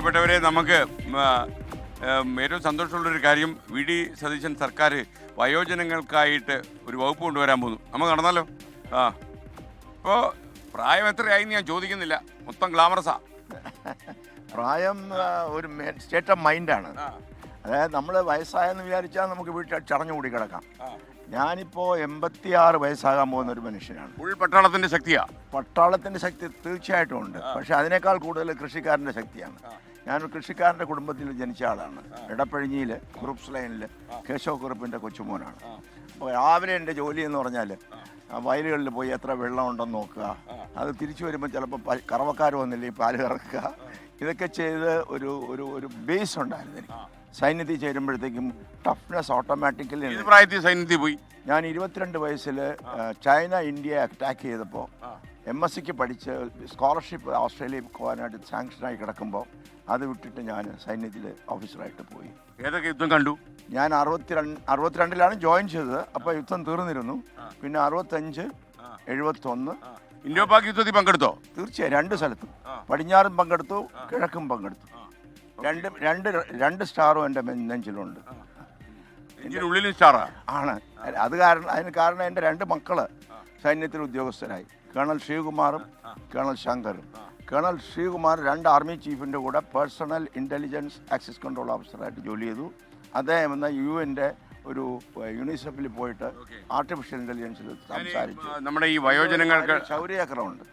പ്രിയപ്പെട്ടവരെ, നമുക്ക് ഏറ്റവും സന്തോഷമുള്ളൊരു കാര്യം, വി ഡി സതീശൻ സർക്കാർ വയോജനങ്ങൾക്കായിട്ട് ഒരു വകുപ്പ് കൊണ്ടുവരാൻ പോകുന്നു. നമുക്ക് നടന്നല്ലോ. ഇപ്പോൾ പ്രായം എത്രയായി ഞാൻ ചോദിക്കുന്നില്ല, മൊത്തം ഗ്ലാമറസാ. പ്രായം ഒരു സ്റ്റേറ്റ് ഓഫ് മൈൻഡാണ്. അതായത് നമ്മൾ വയസ്സായെന്ന് വിചാരിച്ചാൽ നമുക്ക് വീട്ടിൽ ചടഞ്ഞു കൂടി കിടക്കാം. ഞാനിപ്പോൾ 86 വയസ്സാകാൻ പോകുന്ന ഒരു മനുഷ്യനാണ്. ഫുൾ പട്ടാളത്തിൻ്റെ ശക്തിയാ. പട്ടാളത്തിൻ്റെ ശക്തി തീർച്ചയായിട്ടും ഉണ്ട്. പക്ഷെ അതിനേക്കാൾ കൂടുതൽ കൃഷിക്കാരൻ്റെ ശക്തിയാണ്. ഞാനൊരു കൃഷിക്കാരൻ്റെ കുടുംബത്തിൽ ജനിച്ച ആളാണ്. ഇടപ്പഴിഞ്ഞിയിൽ കുറുപ്സ് ലൈനിൽ കേശവ കുറുപ്പിൻ്റെ കൊച്ചുമോനാണ്. അപ്പോൾ രാവിലെ എൻ്റെ ജോലി എന്ന് പറഞ്ഞാൽ വയലുകളിൽ പോയി എത്ര വെള്ളം ഉണ്ടെന്ന് നോക്കുക, അത് തിരിച്ചു വരുമ്പോൾ ചിലപ്പോൾ കറവക്കാർ വന്നില്ലേ പാല് കറക്കുക, ഇതൊക്കെ ചെയ്ത് ഒരു ഒരു ഒരു ബേസ് ഉണ്ടായിരുന്നു എനിക്ക്. സൈന്യത്തിൽ ചേരുമ്പോഴത്തേക്കും ടഫ്നെസ് ഓട്ടോമാറ്റിക്കലി. പ്രായത്തിൽ സൈന്യത്തിൽ പോയി. ഞാൻ 22 വയസ്സിൽ ചൈന ഇന്ത്യയെ അറ്റാക്ക് ചെയ്തപ്പോൾ MSc പഠിച്ച് സ്കോളർഷിപ്പ് ഓസ്ട്രേലിയയിൽ പോകാനായിട്ട് സാങ്ഷനായി കിടക്കുമ്പോൾ അത് വിട്ടിട്ട് ഞാൻ സൈന്യത്തിൽ ഓഫീസറായിട്ട് പോയി. ഏതൊക്കെ യുദ്ധം കണ്ടു? ഞാൻ 62-ലാണ് ജോയിൻ ചെയ്തത്. അപ്പോൾ യുദ്ധം തീർന്നിരുന്നു. പിന്നെ 65, 71. ഇൻഡോ പാക് യുദ്ധത്തിൽ പങ്കെടുത്തോ? തീർച്ചയായും 2 സ്ഥലത്തും. പടിഞ്ഞാറും പങ്കെടുത്തു, കിഴക്കും പങ്കെടുത്തു. രണ്ട് സ്റ്റാറും എൻ്റെ നെഞ്ചിലുണ്ട്. ഉള്ളിലും സ്റ്റാറാ ആണ്. അതിന് കാരണം എൻ്റെ 2 മക്കള് സൈന്യത്തിൽ ഉദ്യോഗസ്ഥരായി. കേണൽ ശ്രീകുമാറും കേണൽ ശങ്കറും. കേണൽ ശ്രീകുമാർ 2 ആർമി ചീഫിൻ്റെ കൂടെ പേഴ്സണൽ ഇൻ്റലിജൻസ് ആക്സസ് കൺട്രോൾ ഓഫീസറായിട്ട് ജോലി ചെയ്തു. അദ്ദേഹം എന്ന UN ഒരു യൂണിസെഫിൽ പോയിട്ട് ആർട്ടിഫിഷ്യൽ ഇൻ്റലിജൻസിൽ സംസാരിച്ചു. നമ്മുടെ ഈ വയോജനങ്ങൾക്ക് ശൗര്യചക്രമുണ്ട്.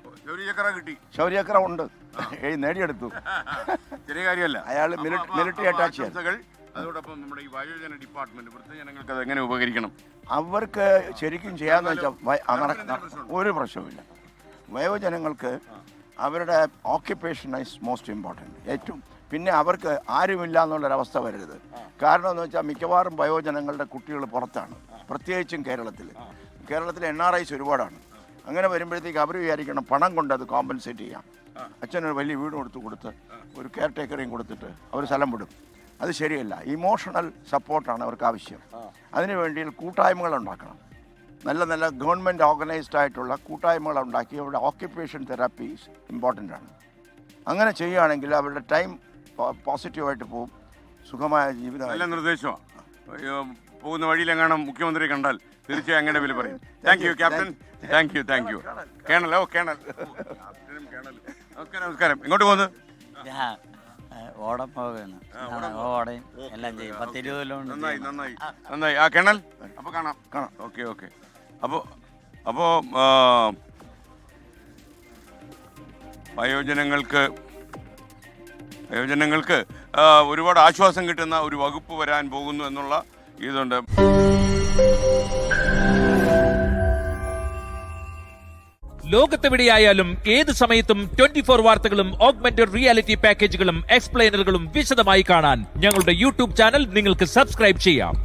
ശൗര്യചക്രം ഉണ്ട്, നേടിയെടുത്തു. ചെറിയ കാര്യമല്ല. അയാൾ മിലിറ്ററി അറ്റാച്ച് ചെയ്തു. അതോടൊപ്പം നമ്മുടെ ഈ വയോജന ഡിപ്പാർട്ട്മെന്റ് വൃദ്ധജനങ്ങൾക്ക് അത് എങ്ങനെ ഉപകരിക്കണം? അവർക്ക് ശരിക്കും ചെയ്യാന്ന് വെച്ചാൽ ഒരു പ്രശ്നവുമില്ല. വയോജനങ്ങൾക്ക് അവരുടെ ഓക്യുപ്പേഷൻ ഈസ് മോസ്റ്റ് ഇമ്പോർട്ടൻറ്റ് ഏറ്റവും. പിന്നെ അവർക്ക് ആരുമില്ല എന്നുള്ളൊരവസ്ഥ വരരുത്. കാരണം എന്ന് വെച്ചാൽ മിക്കവാറും വയോജനങ്ങളുടെ കുട്ടികൾ പുറത്താണ്, പ്രത്യേകിച്ചും കേരളത്തിൽ NRIs ഒരുപാടാണ്. അങ്ങനെ വരുമ്പോഴത്തേക്ക് അവർ വിചാരിക്കണം പണം കൊണ്ട് അത് കോമ്പൻസേറ്റ് ചെയ്യാം. അച്ഛനൊരു വലിയ വീട് കൊടുത്ത് ഒരു കെയർ ടേക്കറേയും കൊടുത്തിട്ട് അവർ സ്ഥലം വിടും. അത് ശരിയല്ല. ഇമോഷണൽ സപ്പോർട്ടാണ് അവർക്ക് ആവശ്യം. അതിനുവേണ്ടി കൂട്ടായ്മകൾ ഉണ്ടാക്കണം. നല്ല നല്ല ഗവൺമെൻറ് ഓർഗനൈസ്ഡ് ആയിട്ടുള്ള കൂട്ടായ്മകൾ ഉണ്ടാക്കി അവരുടെ ഓക്യുപ്പേഷൻ തെറാപ്പി ഇമ്പോർട്ടൻ്റ് ആണ്. അങ്ങനെ ചെയ്യുകയാണെങ്കിൽ അവരുടെ ടൈം പോസിറ്റീവായിട്ട് പോകും. സുഖമായ ജീവിതം. നല്ല നിർദ്ദേശമാണ്. പോകുന്ന വഴിയിലെങ്ങാനും മുഖ്യമന്ത്രി കണ്ടാൽ തീർച്ചയായും അങ്ങനെ വില പറയും. Thank you captain. Thank you. Colonel. നമസ്കാരം. ഇങ്ങോട്ട് പോകുന്നത് ഓടം പോവുകയാണ്. ഓടയും എല്ലാം ചെയ്യും. 10-20 കിലോമീറ്റർ. നന്നായി. ആ കേണൽ, അപ്പോൾ കാണാം. ഓക്കെ. അപ്പോൾ വയോജനങ്ങൾക്ക് ഒരുപാട് ആശ്വാസം കിട്ടുന്ന ഒരു വകുപ്പ് വരാൻ പോകുന്നു എന്നുള്ള ഇതുണ്ട്. ലോകത്തെവിടെയായാലും ഏത് സമയത്തും 24 വാർത്തകളും ഓഗ്മെന്റഡ് റിയാലിറ്റി പാക്കേജുകളും എക്സ്പ്ലെയിനറുകളും വിശദമായി കാണാൻ ഞങ്ങളുടെ YouTube ചാനൽ നിങ്ങൾക്ക് സബ്സ്ക്രൈബ് ചെയ്യാം.